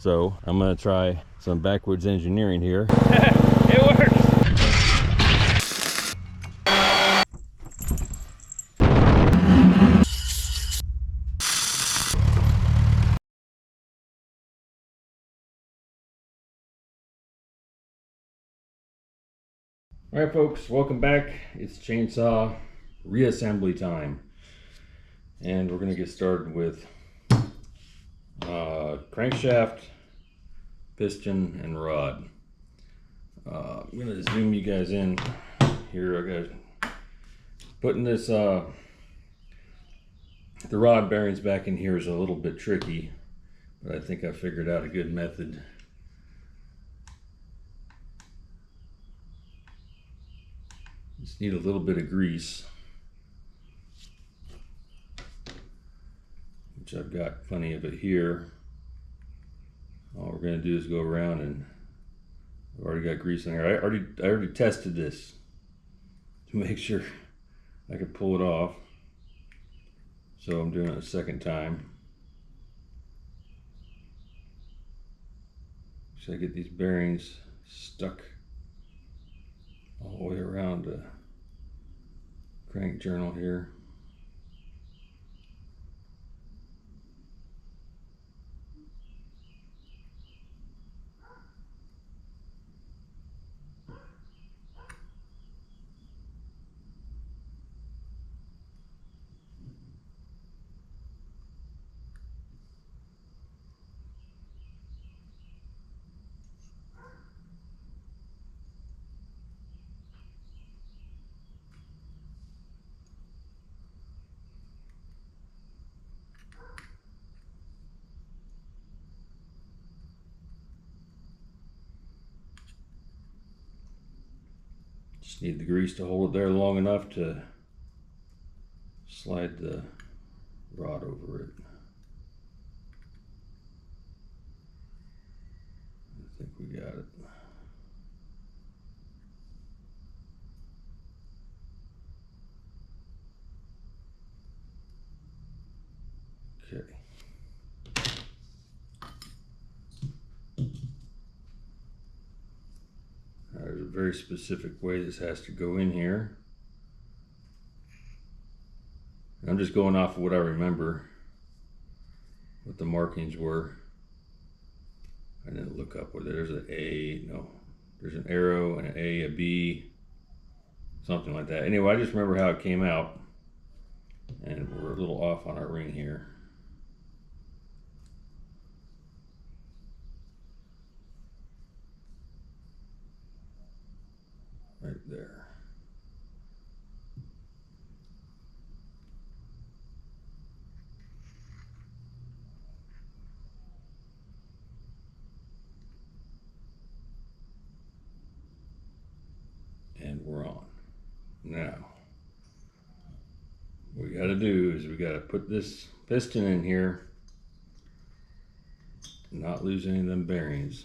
So I'm gonna try some backwoods engineering here. It works. All right, folks, welcome back. It's chainsaw reassembly time. And we're gonna get started with crankshaft, piston, and rod. I'm gonna zoom you guys in here. I got putting this the rod bearings back in here is a little bit tricky, but I think I figured out a good method. Just need a little bit of grease, which I've got plenty of it here. All we're gonna do is go around, and I've already got grease in here. I already tested this to make sure I could pull it off. So I'm doing it a second time. So I get these bearings stuck all the way around the crank journal here. Just need the grease to hold it there long enough to slide the rod over it. I think we got it. Okay. There's a very specific way this has to go in here. I'm just going off of what I remember, what the markings were. I didn't look up whether there's an A, no, there's an arrow, an A, a B, something like that. Anyway, I just remember how it came out, and we're a little off on our ring here. Right there. And we're on. Now, what we got to do is we got to put this piston in here, not lose any of them bearings.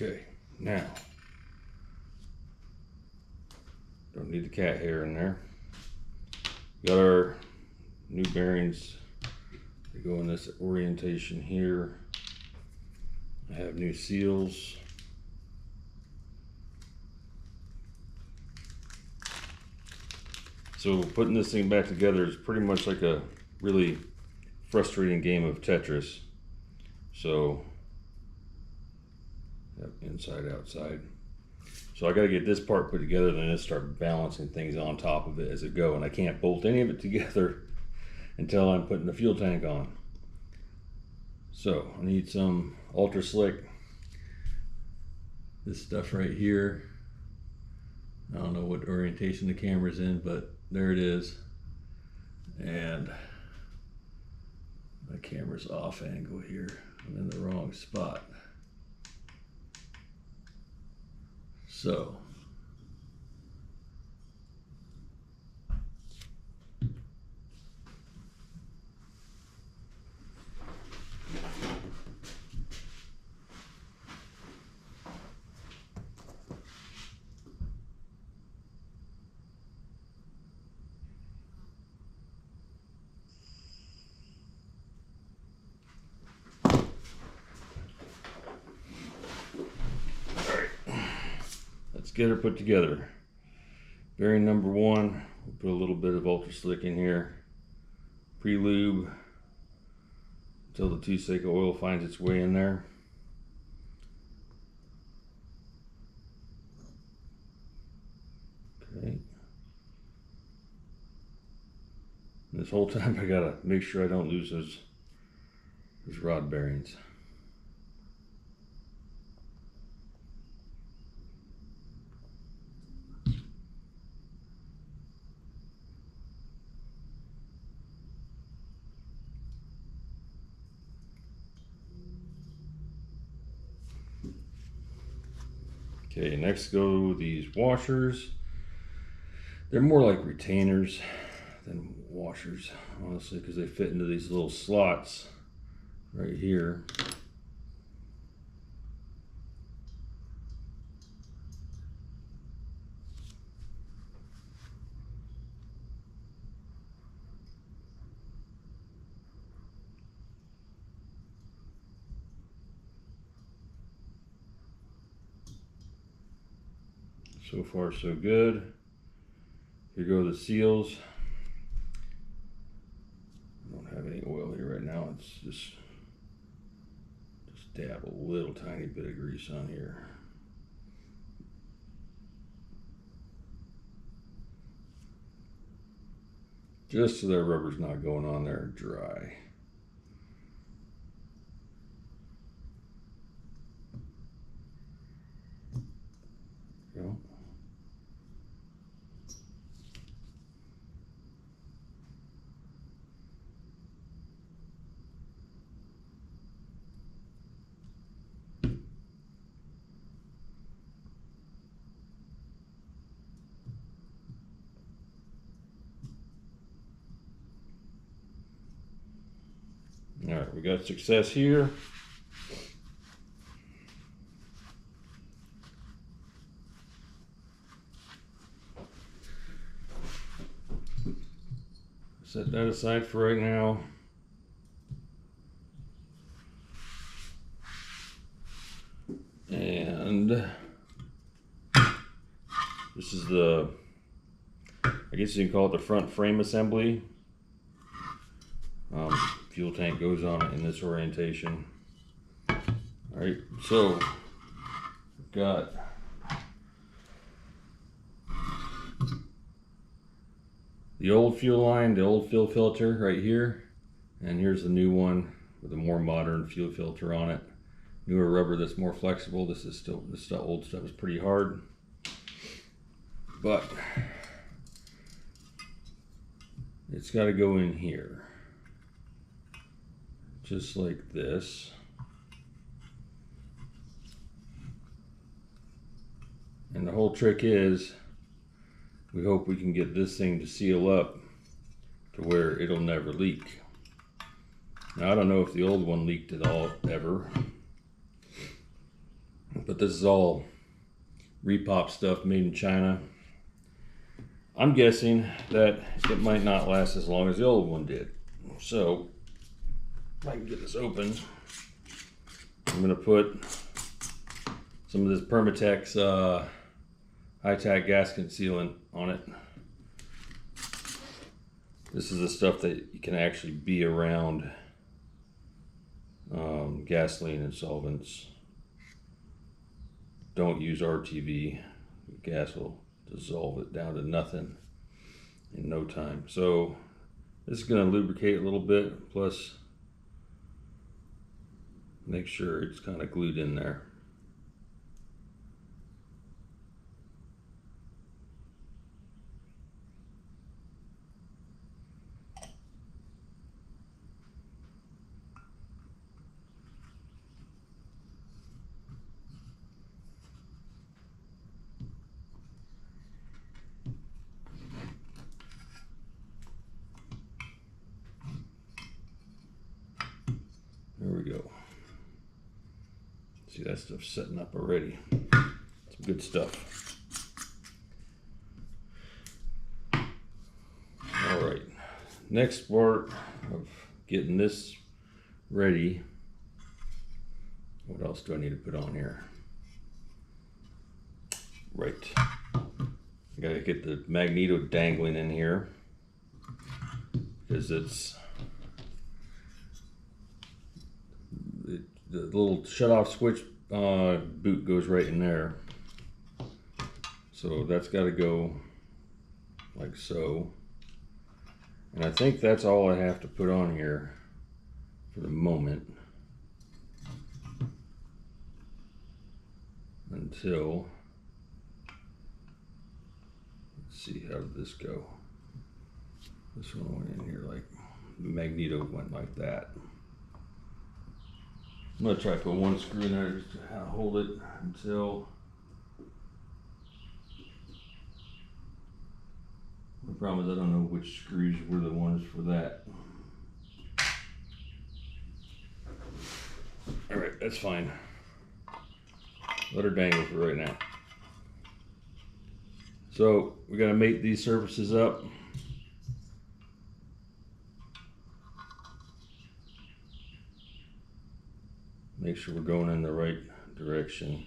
Okay, now, don't need the cat hair in there. Got our new bearings to go in this orientation here. I have new seals. So putting this thing back together is pretty much like a really frustrating game of Tetris. So, yep, inside, outside. So I got to get this part put together, then just start balancing things on top of it as it go. And I can't bolt any of it together until I'm putting the fuel tank on. So I need some ultra slick. This stuff right here. I don't know what orientation the camera's in, but there it is. And My camera's off angle here. I'm in the wrong spot. So, let's get her put together. Bearing number 1, we'll put a little bit of ultra slick in here. Pre-lube until the 2-cycle oil finds its way in there. Okay. And this whole time I gotta make sure I don't lose those rod bearings. Okay, next go these washers. They're more like retainers than washers, honestly, because they fit into these little slots right here. So far, so good. Here go the seals. I don't have any oil here right now. It's just dab a little tiny bit of grease on here. Just so that rubber's not going on there dry. There you go. All right, we got success here. Set that aside for right now. And this is the, I guess you can call it the front frame assembly. Fuel tank goes on it in this orientation. All right, so we've got the old fuel line, the old fuel filter right here, and here's the new one with a more modern fuel filter on it. Newer rubber that's more flexible. This old stuff is pretty hard, but it's got to go in here. Just like this. And the whole trick is, we hope we can get this thing to seal up to where it'll never leak. Now I don't know if the old one leaked at all ever, but this is all repop stuff made in China. I'm guessing that it might not last as long as the old one did. So if I can get this open, I'm going to put some of this Permatex high-tack gasket sealant on it. This is the stuff that you can actually be around gasoline and solvents. Don't use RTV. Gas will dissolve it down to nothing in no time. So this is going to lubricate a little bit, plus make sure it's kind of glued in there. There we go. See, that stuff's setting up already. Some good stuff. All right, next part of getting this ready. What else do I need to put on here? Right, I gotta get the magneto dangling in here because the little shut-off switch boot goes right in there. So that's got to go like so. And I think that's all I have to put on here for the moment. Until, let's see, how did this go? This one went in here like, the magneto went like that. I'm gonna try to put one screw in there just to hold it until. The problem is I don't know which screws were the ones for that. All right, that's fine. Let her dangle for right now. So we gotta mate these surfaces up. Make sure we're going in the right direction.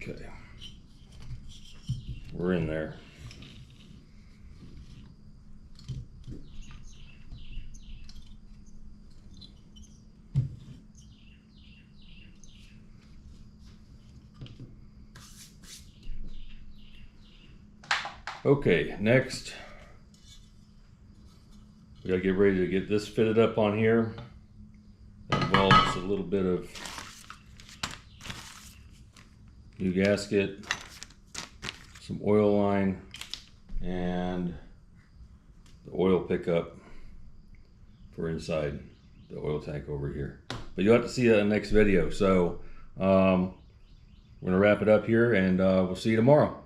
Okay, we're in there. Okay, next we gotta get ready to get this fitted up on here. That involves a little bit of new gasket, some oil line, and the oil pickup for inside the oil tank over here. But you'll have to see that in the next video. So we're gonna wrap it up here, and we'll see you tomorrow.